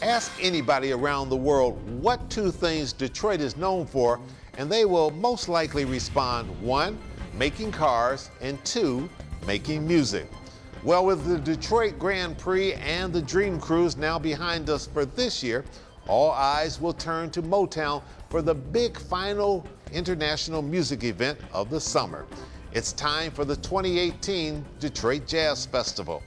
Ask anybody around the world what two things Detroit is known for, and they will most likely respond: one, making cars, and two, making music. Well, with the Detroit Grand Prix and the Dream Cruise now behind us for this year, all eyes will turn to Motown for the big final international music event of the summer. It's time for the 2018 Detroit Jazz Festival.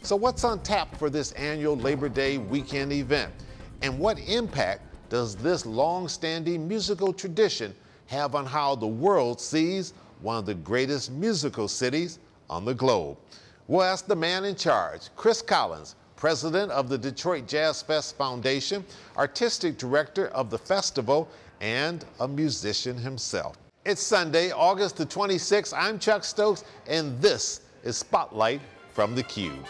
So what's on tap for this annual Labor Day weekend event? And what impact does this long-standing musical tradition have on how the world sees one of the greatest musical cities on the globe? We'll ask the man in charge, Chris Collins, president of the Detroit Jazz Fest Foundation, artistic director of the festival, and a musician himself. It's Sunday, August the 26th. I'm Chuck Stokes, and this is Spotlight from theCUBE.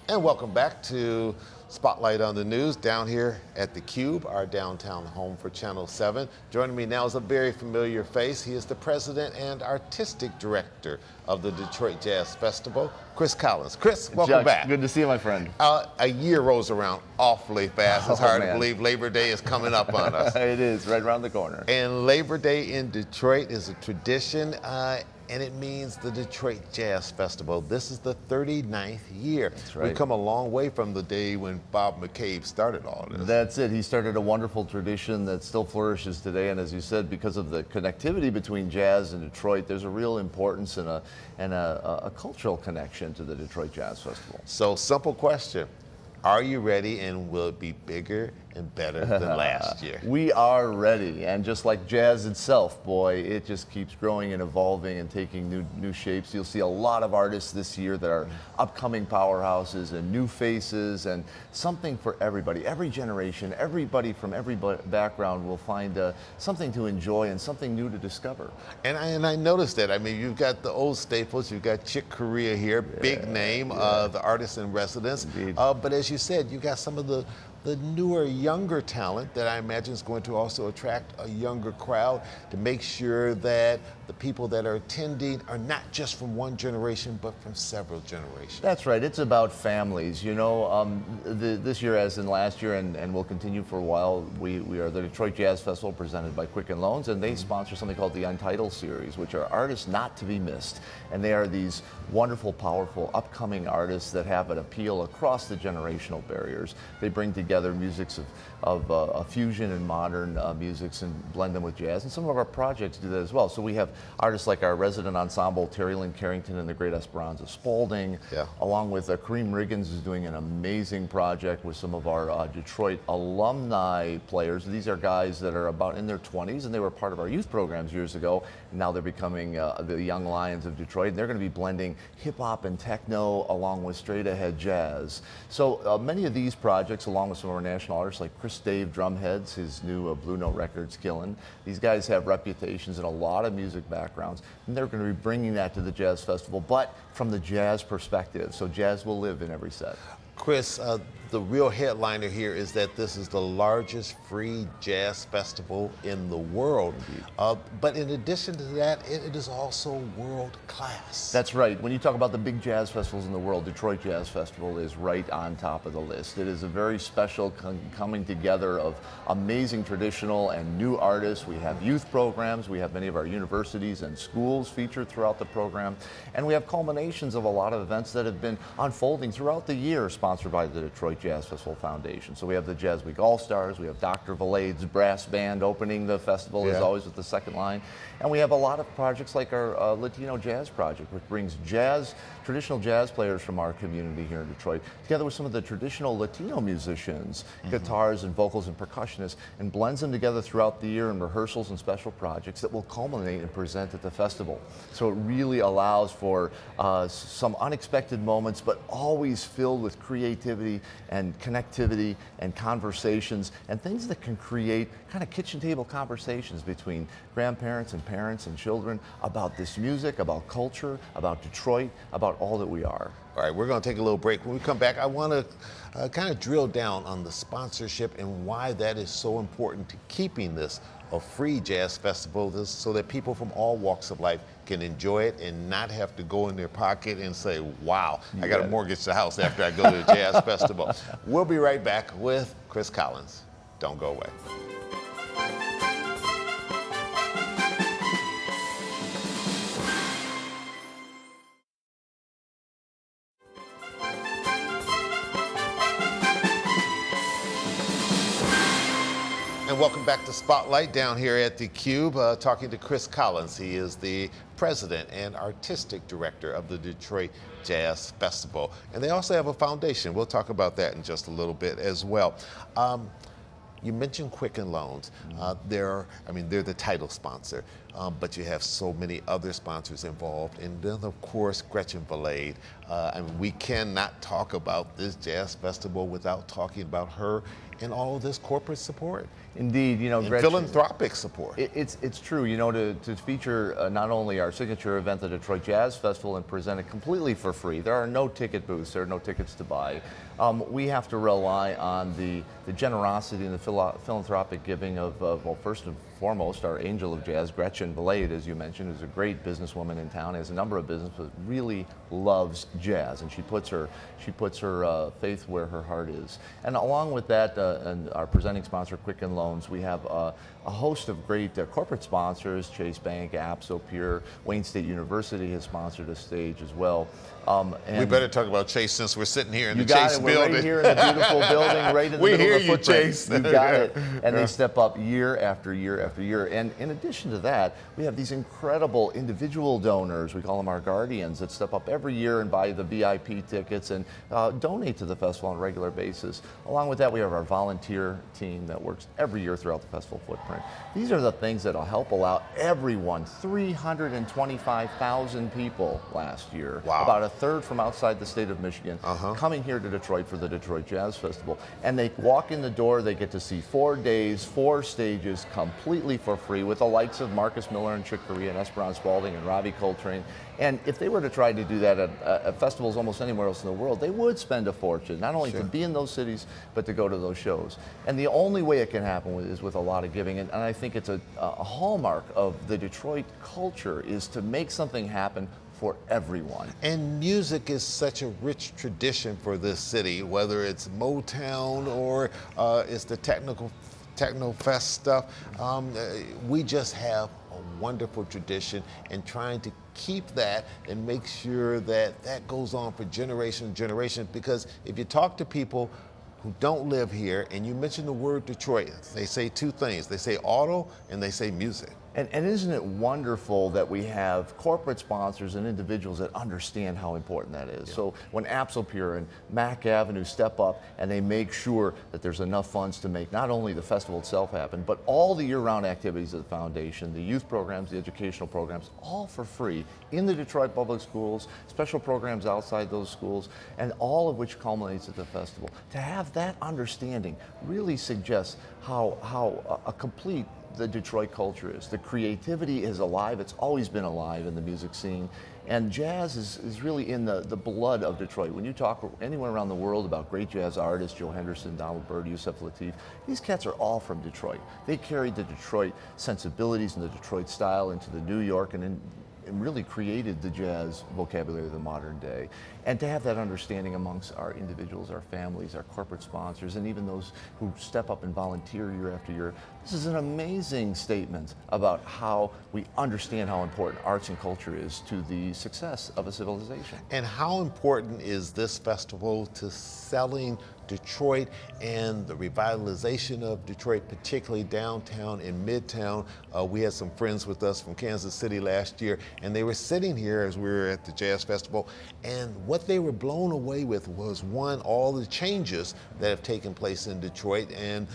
And welcome back to Spotlight on the News down here at theCUBE, our downtown home for Channel 7. Joining me now is a very familiar face. He is the president and artistic director of the Detroit Jazz Festival, Chris Collins. Chris, welcome Chuck, back. good to see you, my friend. A year rolls around awfully fast. It's hard to believe Labor Day is coming up on us. It is, right around the corner. And Labor Day in Detroit is a tradition, and it means the Detroit Jazz Festival. This is the 39th year. That's right. We've come a long way from the day when Bob McCabe started all this. That's it. He started a wonderful tradition that still flourishes today, and as you said, because of the connectivity between jazz and Detroit, there's a real importance and a cultural connection to the Detroit Jazz Festival. So, simple question. Are you ready, and will it be bigger and better than last year? We are ready, and just like jazz itself, boy, it just keeps growing and evolving and taking new shapes. You'll see a lot of artists this year that are upcoming powerhouses and new faces, and something for everybody, every generation, everybody from every background will find something to enjoy and something new to discover. And I noticed that. I mean, you've got the old staples. You've got Chick Corea here, big name, the artist in residence. But as you said, you got some of the newer, younger talent that I imagine is going to also attract a younger crowd to make sure that the people that are attending are not just from one generation, but from several generations. That's right. It's about families. You know, this year, as in last year, and will continue for a while, we are the Detroit Jazz Festival presented by Quicken Loans, and they sponsor something called the Untitled Series, which are artists not to be missed. And they are these wonderful, powerful, upcoming artists that have an appeal across the generational barriers. They bring together musics of fusion and modern musics and blend them with jazz, and some of our projects do that as well. So we have artists like our resident ensemble, Terry Lynn Carrington and the Great Esperanza Spalding, along with Kareem Riggins, who's doing an amazing project with some of our Detroit alumni players. These are guys that are about in their 20s, and they were part of our youth programs years ago, and now they're becoming the young lions of Detroit, and they're going to be blending hip-hop and techno along with straight-ahead jazz. So many of these projects, along with some of our national artists like Chris Dave Drumheads, his new Blue Note Records, Gillen. These guys have reputations in a lot of music backgrounds, and they're going to be bringing that to the Jazz Festival, but from the jazz perspective. So jazz will live in every set. Chris, the real headliner here is that this is the largest free jazz festival in the world. But in addition to that, it is also world class. That's right. When you talk about the big jazz festivals in the world, Detroit Jazz Festival is right on top of the list. It is a very special coming together of amazing traditional and new artists. We have youth programs. We have many of our universities and schools featured throughout the program. And we have culminations of a lot of events that have been unfolding throughout the year, sponsored by the Detroit Jazz Festival Foundation. So we have the Jazz Week All-Stars, we have Dr. Valade's brass band opening the festival, as always, with the second line. And we have a lot of projects like our Latino Jazz Project, which brings traditional jazz players from our community here in Detroit, together with some of the traditional Latino musicians, guitars and vocals and percussionists, and blends them together throughout the year in rehearsals and special projects that will culminate and present at the festival. So it really allows for some unexpected moments, but always filled with creativity and connectivity and conversations and things that can create kind of kitchen table conversations between grandparents and parents and children about this music, about culture, about Detroit, about all that we are. All right, we're going to take a little break. When we come back, I want to kind of drill down on the sponsorship and why that is so important to keeping this a free jazz festival so that people from all walks of life can enjoy it and not have to go in their pocket and say, wow, I got to mortgage the house after I go to the jazz festival. We'll be right back with Chris Collins. Don't go away. And welcome back to Spotlight down here at the Cube, talking to Chris Collins. He is the president and artistic director of the Detroit Jazz Festival. And they also have a foundation. We'll talk about that in just a little bit as well. You mentioned Quicken Loans. They're the title sponsor, but you have so many other sponsors involved. And then, of course, Gretchen Valade. We cannot talk about this jazz festival without talking about her and all of this corporate support. Indeed, and Gretchen, philanthropic support. It's true, to feature not only our signature event, the Detroit Jazz Festival, and present it completely for free. There are no ticket booths, there are no tickets to buy. We have to rely on the generosity and the philanthropic giving of, well, first and foremost, our angel of jazz, Gretchen Valade, as you mentioned, is a great businesswoman in town, has a number of businesses, but really loves jazz, and she puts her faith where her heart is. And along with that, and our presenting sponsor, Quicken Loans, we have a host of great corporate sponsors. Chase Bank, Apso, Pure, Wayne State University has sponsored a stage as well. And we better talk about Chase since we're sitting here in the Chase building. We're right here in the beautiful building, right in the middle of the footprint. Chase. You got it. And they step up year after year after year. And in addition to that, we have these incredible individual donors. We call them our guardians that step up every year and buy the VIP tickets and donate to the festival on a regular basis. Along with that, we have our volunteer team that works every year throughout the festival footprint. These are the things that will help allow everyone, 325,000 people last year. Wow. About a third from outside the state of Michigan, coming here to Detroit for the Detroit Jazz Festival. And they walk in the door, they get to see 4 days, 4 stages, completely for free, with the likes of Marcus Miller and Chick Corea and Esperanza Spalding and Robbie Coltrane. And if they were to try to do that at festivals almost anywhere else in the world, they would spend a fortune, not only to be in those cities, but to go to those shows. And the only way it can happen is with a lot of giving. And I think it's a hallmark of the Detroit culture is to make something happen for everyone. And music is such a rich tradition for this city, whether it's Motown or it's the Techno-Fest stuff. We just have a wonderful tradition, and trying to keep that and make sure that that goes on for generation to generation, because if you talk to people who don't live here and you mention the word Detroit, they say 2 things. They say auto and they say music. And isn't it wonderful that we have corporate sponsors and individuals that understand how important that is? So when Apsopure and Mack Avenue step up and they make sure that there's enough funds to make not only the festival itself happen, but all the year-round activities of the foundation, the youth programs, the educational programs, all for free in the Detroit public schools, special programs outside those schools, and all of which culminates at the festival. To have that understanding really suggests how a complete the Detroit culture is. The creativity is alive. It's always been alive in the music scene. And jazz is really in the blood of Detroit. When you talk anywhere around the world about great jazz artists, Joe Henderson, Donald Byrd, Yusef Lateef, these cats are all from Detroit. They carried the Detroit sensibilities and the Detroit style into the New York and really created the jazz vocabulary of the modern day. And to have that understanding amongst our individuals, our families, our corporate sponsors, and even those who step up and volunteer year after year, this is an amazing statement about how we understand how important arts and culture is to the success of a civilization. And how important is this festival to selling Detroit and the revitalization of Detroit, particularly downtown and midtown? We had some friends with us from Kansas City last year, and they were sitting here as we were at the Jazz Festival, and what they were blown away with was, one, all the changes that have taken place in Detroit and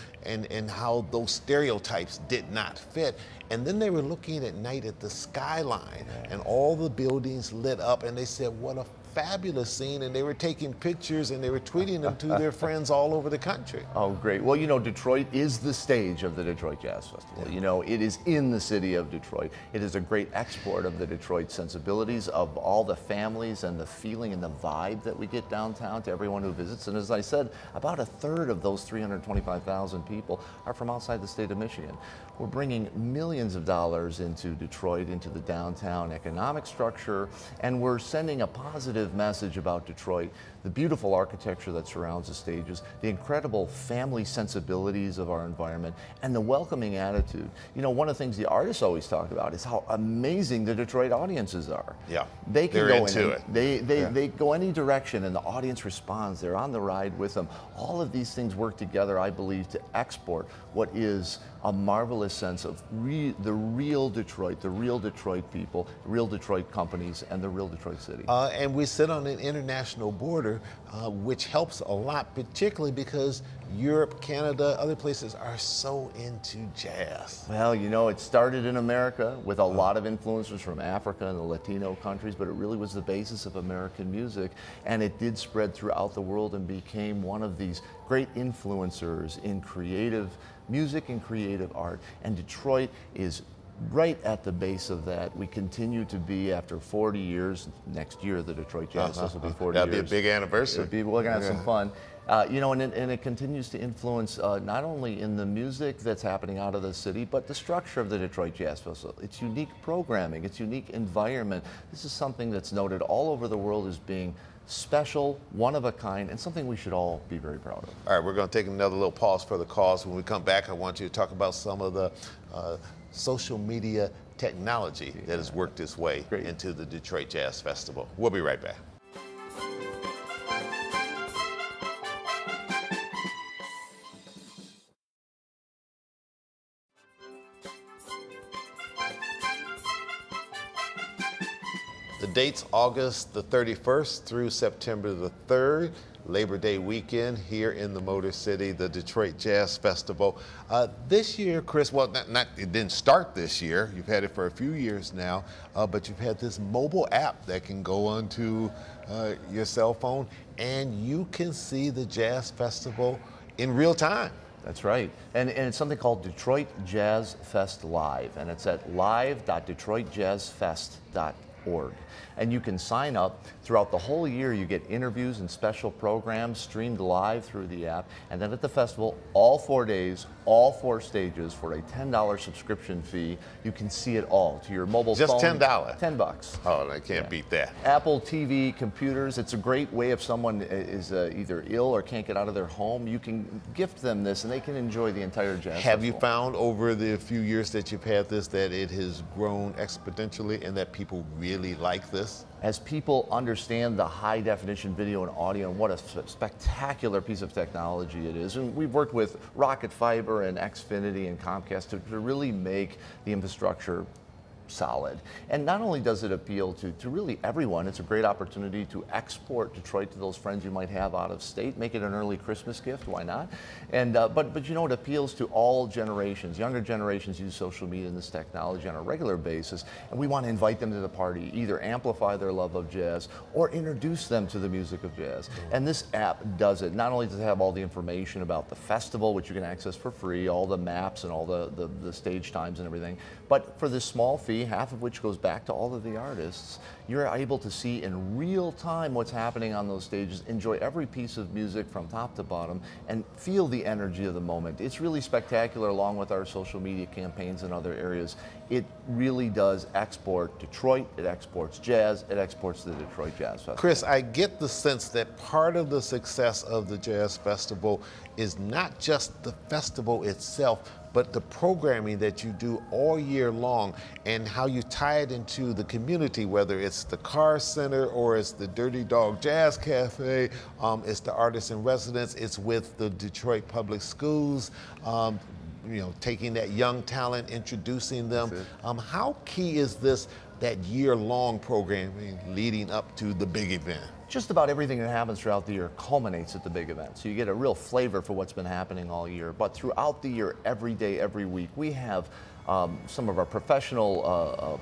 how those stereotypes did not fit. And then they were looking at night at the skyline and all the buildings lit up, and they said, what a fabulous scene, and they were taking pictures and they were tweeting them to their friends all over the country. Oh, great. Well, Detroit is the stage of the Detroit Jazz Festival. It is in the city of Detroit. It is a great export of the Detroit sensibilities, of all the families and the feeling and the vibe that we get downtown to everyone who visits. And as I said, about a third of those 325,000 people are from outside the state of Michigan. We're bringing millions of dollars into Detroit, into the downtown economic structure, and we're sending a positive message about Detroit, the beautiful architecture that surrounds the stages, the incredible family sensibilities of our environment, and the welcoming attitude. You know, one of the things the artists always talk about is how amazing the Detroit audiences are. Yeah, they can they're go into in, it. They go any direction, and the audience responds. They're on the ride with them. All of these things work together, I believe, to export what is a marvelous sense of the real Detroit, the real Detroit people, real Detroit companies, and the real Detroit city. And we sit on an international border, which helps a lot, particularly because Europe, Canada, other places are so into jazz. Well, you know, it started in America with a lot of influences from Africa and the Latino countries, but it really was the basis of American music, and it did spread throughout the world and became one of these great influencers in creative music and creative art. And Detroit is right at the base of that. We continue to be, after 40 years, next year the Detroit Jazz Fest will be 40 That'll years. That'll be a big anniversary. We're going to have some fun. You know, and it continues to influence not only in the music that's happening out of the city, but the structure of the Detroit Jazz Festival. Its unique programming, its unique environment. This is something that's noted all over the world as being special, one of a kind, and something we should all be very proud of. All right, we're going to take another little pause for the cause. When we come back, I want you to talk about some of the social media technology that has worked its way into the Detroit Jazz Festival. We'll be right back. The date's August the 31st through September the 3rd, Labor Day weekend here in the Motor City, the Detroit Jazz Festival. This year, Chris, well, it didn't start this year. You've had it for a few years now, but you've had this mobile app that can go onto your cell phone, and you can see the Jazz Festival in real time. That's right. And it's something called Detroit Jazz Fest Live, and it's at live.detroitjazzfest.org. And you can sign up. Throughout the whole year, you get interviews and special programs streamed live through the app. And then at the festival, all 4 days, all 4 stages, for a $10 subscription fee, you can see it all to your mobile phone. Just $10? $10. Oh, I can't beat that. Apple TV, computers, it's a great way if someone is either ill or can't get out of their home. You can gift them this and they can enjoy the entire jazz Have festival. you found over the few years that you've had this that it has grown exponentially and that people really like this? As people understand the high definition video and audio and what a spectacular piece of technology it is. And we've worked with Rocket Fiber and Xfinity and Comcast to really make the infrastructure solid. And not only does it appeal to really everyone, it's a great opportunity to export Detroit to those friends you might have out of state, make it an early Christmas gift, why not? And but you know, it appeals to all generations. Younger generations use social media and this technology on a regular basis, and we want to invite them to the party, either amplify their love of jazz or introduce them to the music of jazz. And this app does it. Not only does it have all the information about the festival, which you can access for free, all the maps and all the stage times and everything, but for this small fee, half of which goes back to all of the artists, you're able to see in real time what's happening on those stages, enjoy every piece of music from top to bottom, and feel the energy of the moment. It's really spectacular, along with our social media campaigns in other areas. It really does export Detroit, it exports jazz, it exports the Detroit Jazz Festival. Chris, I get the sense that part of the success of the Jazz Festival is not just the festival itself, but the programming that you do all year long and how you tie it into the community, whether it's the Carr Center or it's the Dirty Dog Jazz Cafe, it's the Artists in Residence, it's with the Detroit Public Schools, you know, taking that young talent, introducing them. How key is this, that year-long programming leading up to the big event? Just about everything that happens throughout the year culminates at the big event. So you get a real flavor for what's been happening all year. But throughout the year, every day, every week, we have some of our professional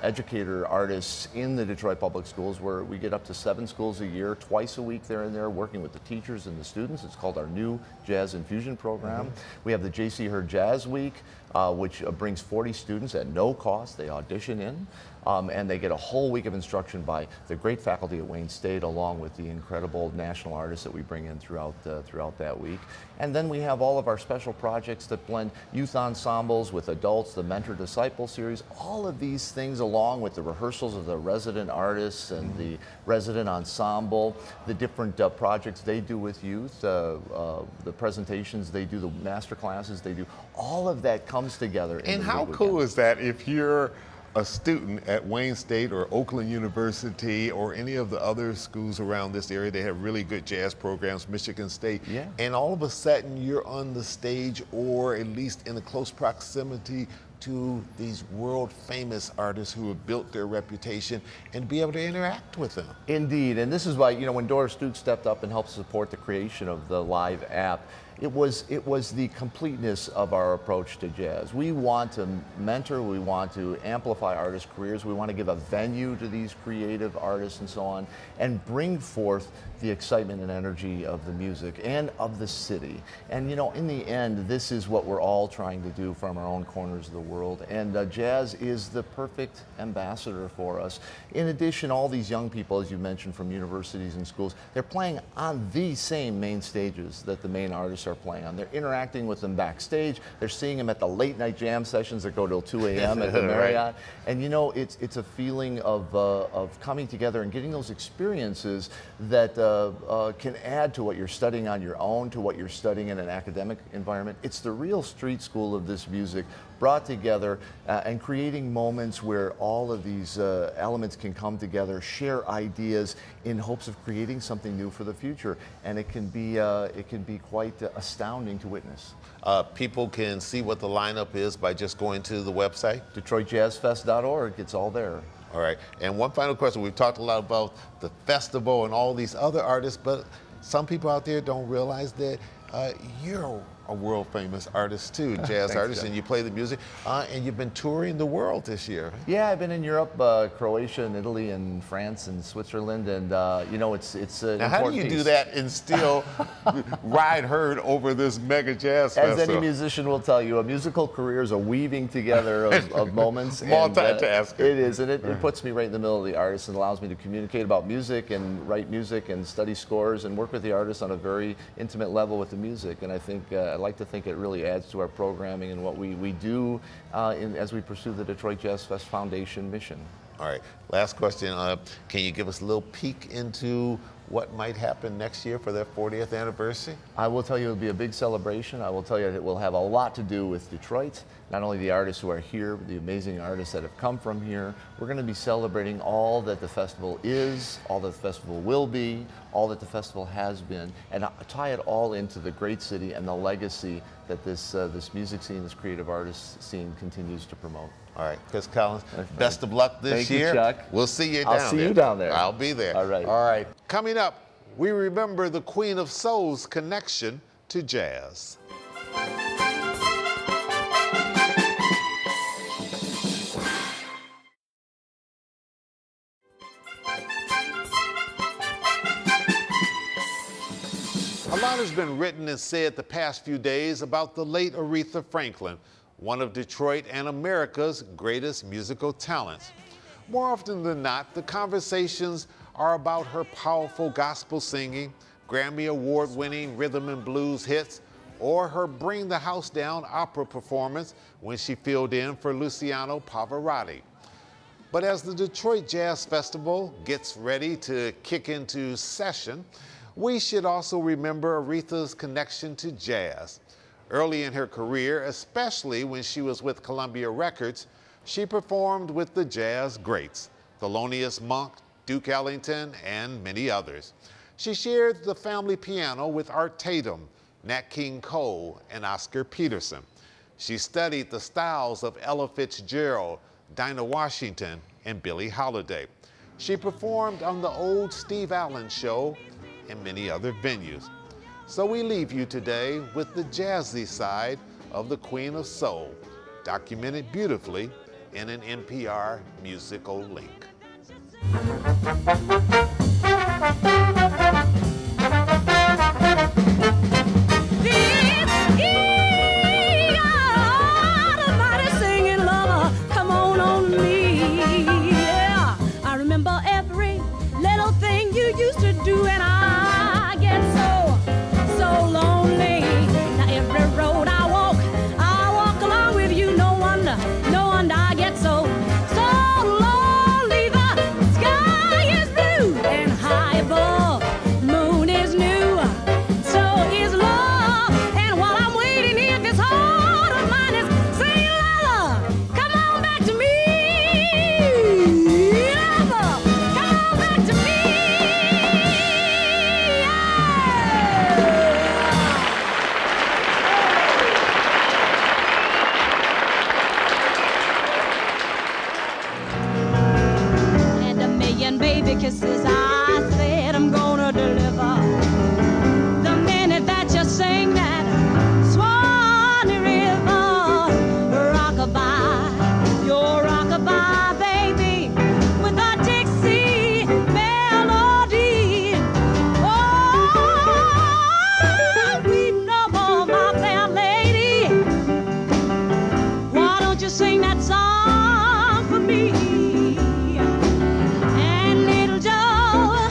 educator artists in the Detroit Public Schools, where we get up to 7 schools a year, twice a week they're in there working with the teachers and the students. It's called our new Jazz Infusion program. We have the J.C. Hurd Jazz Week, which brings 40 students at no cost. They audition in, and they get a whole week of instruction by the great faculty at Wayne State, along with the incredible national artists that we bring in throughout that week. And then we have all of our special projects that blend youth ensembles with adults, the Mentor-Disciple series, all of these things, along with the rehearsals of the resident artists and the resident ensemble, the different projects they do with youth, the presentations they do, the master classes they do, all of that comes together. And how cool is that if you're a student at Wayne State or Oakland University or any of the other schools around this area? They have really good jazz programs, Michigan State, yeah. And all of a sudden you're on the stage, or at least in a close proximity to these world famous artists who have built their reputation, and be able to interact with them. Indeed, and this is why, you know, when Doris Duke stepped up and helped support the creation of the live app, it was the completeness of our approach to jazz. We want to mentor, we want to amplify artists' careers, we want to give a venue to these creative artists and so on, and bring forth the excitement and energy of the music and of the city. And you know, in the end, this is what we're all trying to do from our own corners of the world, and jazz is the perfect ambassador for us. In addition, all these young people, as you mentioned, from universities and schools, they're playing on the same main stages that the main artists are playing on. They're interacting with them backstage. They're seeing them at the late night jam sessions that go till 2 a.m. at the Marriott. Right. And you know, it's a feeling of coming together and getting those experiences that can add to what you're studying on your own, to what you're studying in an academic environment. It's the real street school of this music brought together and creating moments where all of these elements can come together, share ideas in hopes of creating something new for the future. And it can be quite astounding to witness. People can see what the lineup is by just going to the website? DetroitJazzFest.org, it's all there. All right, and one final question. We've talked a lot about the festival and all these other artists, but some people out there don't realize that you're a world famous artist too, jazz artist, and you play the music, and you've been touring the world this year. Yeah, I've been in Europe, Croatia, and Italy, and France, and Switzerland, and you know, it's an now, how do you do that and still ride herd over this mega jazz festival? As any musician will tell you, a musical career is a weaving together of moments. Multitasking. It is, and it puts me right in the middle of the artist and allows me to communicate about music and write music and study scores and work with the artist on a very intimate level with the music. And I think I like to think it really adds to our programming and what we do as we pursue the Detroit Jazz Fest Foundation mission. All right, last question. Can you give us a little peek into what might happen next year for their 40th anniversary? I will tell you it'll be a big celebration. I will tell you it will have a lot to do with Detroit, not only the artists who are here, but the amazing artists that have come from here. We're going to be celebrating all that the festival is, all that the festival will be, all that the festival has been, and tie it all into the great city and the legacy that this music scene, this creative artist scene continues to promote. All right, Chris Collins, best of luck this year. Thank you, Chuck. We'll see you down there. I'll see you down there. I'll be there. All right. All right. Coming up, we remember the Queen of Soul's connection to jazz. A lot has been written and said the past few days about the late Aretha Franklin, one of Detroit and America's greatest musical talents. More often than not, the conversations are about her powerful gospel singing, Grammy Award-winning rhythm and blues hits, or her Bring the House Down opera performance when she filled in for Luciano Pavarotti. But as the Detroit Jazz Festival gets ready to kick into session, we should also remember Aretha's connection to jazz. Early in her career, especially when she was with Columbia Records, she performed with the jazz greats, Thelonious Monk, Duke Ellington, and many others. She shared the family piano with Art Tatum, Nat King Cole, and Oscar Peterson. She studied the styles of Ella Fitzgerald, Dinah Washington, and Billie Holiday. She performed on the old Steve Allen Show and many other venues. So we leave you today with the jazzy side of the Queen of Soul, documented beautifully in an NPR musical link. This is baby kisses I said I'm gonna deliver. The minute that you sing that Swanee River rockabye, your rockabye, baby, with a Dixie melody. Oh, weep no more, my fair lady. Why don't you sing that song for me? And little Joe,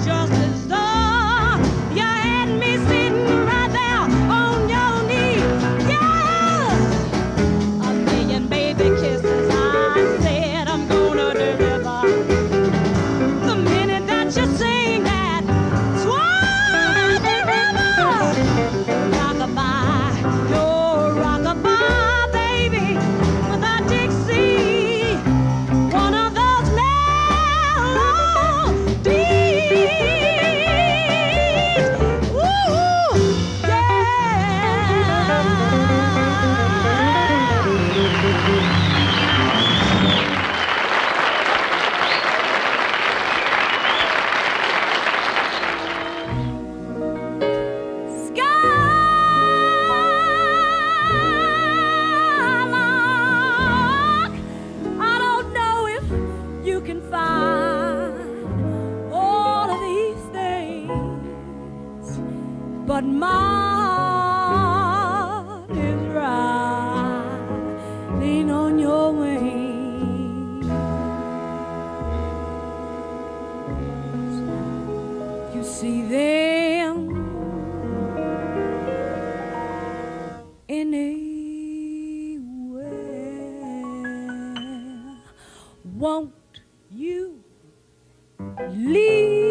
just as though you had me sitting right there on your knee. Yeah, a million baby kisses I said I'm gonna deliver. The minute that you sing that Swanee River rockabye, your rockabye, baby, with a Dixie, one of those melodies. Woo, Skylark, I don't know if you can find all of these things, but my heart is riding on your wings. You see them anywhere. Won't you leave?